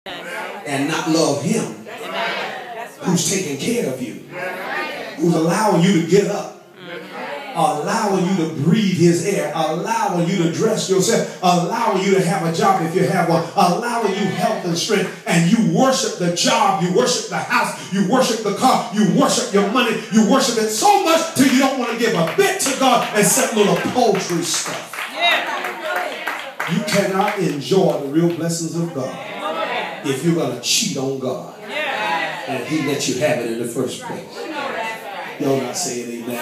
and not love him who's taking care of you, who's allowing you to get up, allowing you to breathe his air, allowing you to dress yourself, allowing you to have a job if you have one, allowing you health and strength, and you worship the job, you worship the house, you worship the car, you worship your money, you worship it so much till you don't want to give a bit to God except little paltry stuff. You cannot enjoy the real blessings of God if you're going to cheat on God and he let you have it in the first place. Y'all not saying amen.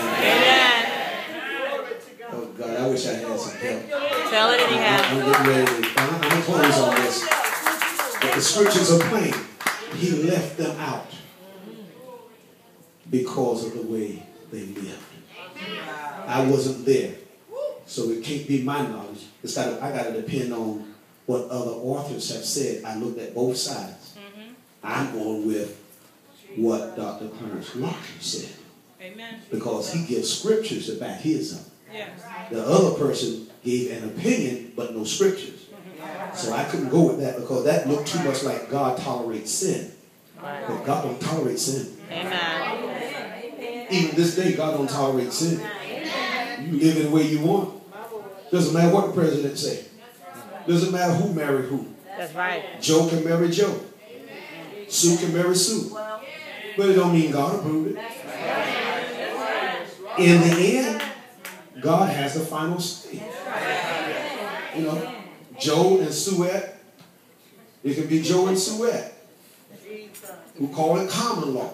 Oh God, I wish I had some help. Tell it anyhow. I'm getting ready to, I'm going to close on this. But the scriptures are plain. He left them out because of the way they lived. I wasn't there, so it can't be my knowledge. I got to depend on what other authors have said. I looked at both sides. I'm going with what Dr. Clarence Lockyer said. Amen. Because he gives scriptures to back his up. Yes. The other person gave an opinion, but no scriptures. So I couldn't go with that because that looked too much like God tolerates sin. But God don't tolerate sin. Amen. Even this day, God don't tolerate sin. You live in the way you want. Doesn't matter what the president say. Doesn't matter who married who. That's right. Joe can marry Joe. Sue can marry Sue. But it don't mean God approved it. In the end, God has the final say. You know, Joe and Suette, it can be Joe and Suette, who call it common law.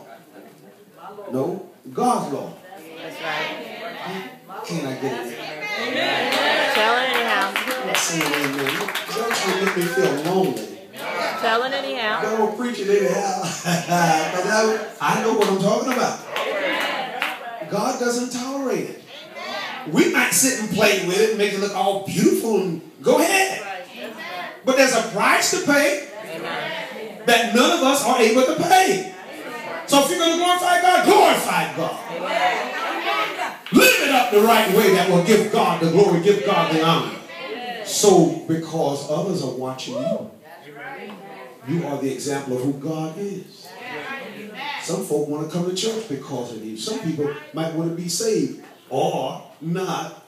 No, God's law. That's right. Can I get it? Tell it anyhow. I'm not saying amen. Y'all trying to make me feel lonely. Tell it anyhow. Don't preach it anyhow. I know what I'm talking about. God doesn't tolerate it. We might sit and play with it and make it look all beautiful and go ahead. But there's a price to pay that none of us are able to pay. So if you're going to glorify God, glorify God. Live it up the right way that will give God the glory, give God the honor. So because others are watching you, you are the example of who God is. Some folk want to come to church because of you. Some people might want to be saved or not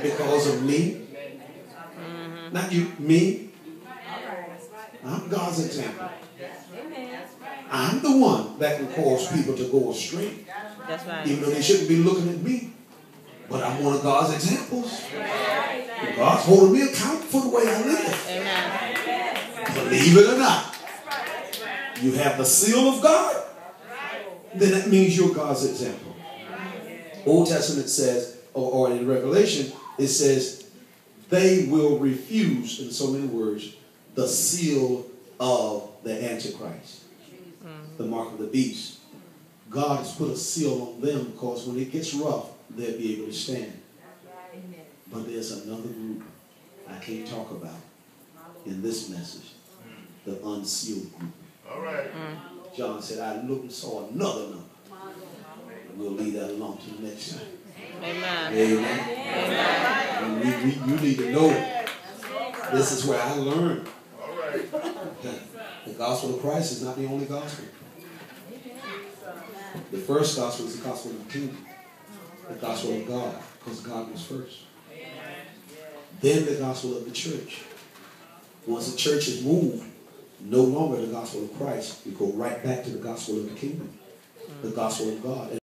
because of me. Not you, me. I'm God's example. I'm the one that can cause people to go astray. That's right. Even though they shouldn't be looking at me. But I'm one of God's examples. And God's holding me accountable for the way I live. Amen. Believe it or not. You have the seal of God, then that means you're God's example. Old Testament says, or in Revelation, it says, they will refuse, in so many words, the seal of the Antichrist, the mark of the beast. God has put a seal on them because when it gets rough, they'll be able to stand. But there's another group I can't talk about in this message, the unsealed group. All right. John said, I looked and saw another number. We'll leave that alone to the next time. Amen. Amen. And you need to know this is where I learned. All right. The gospel of Christ is not the only gospel. The first gospel is the gospel of the kingdom. The gospel of God, because God was first. Then the gospel of the church. Once the church is moved, no longer the gospel of Christ. We go right back to the gospel of the kingdom, the gospel of God.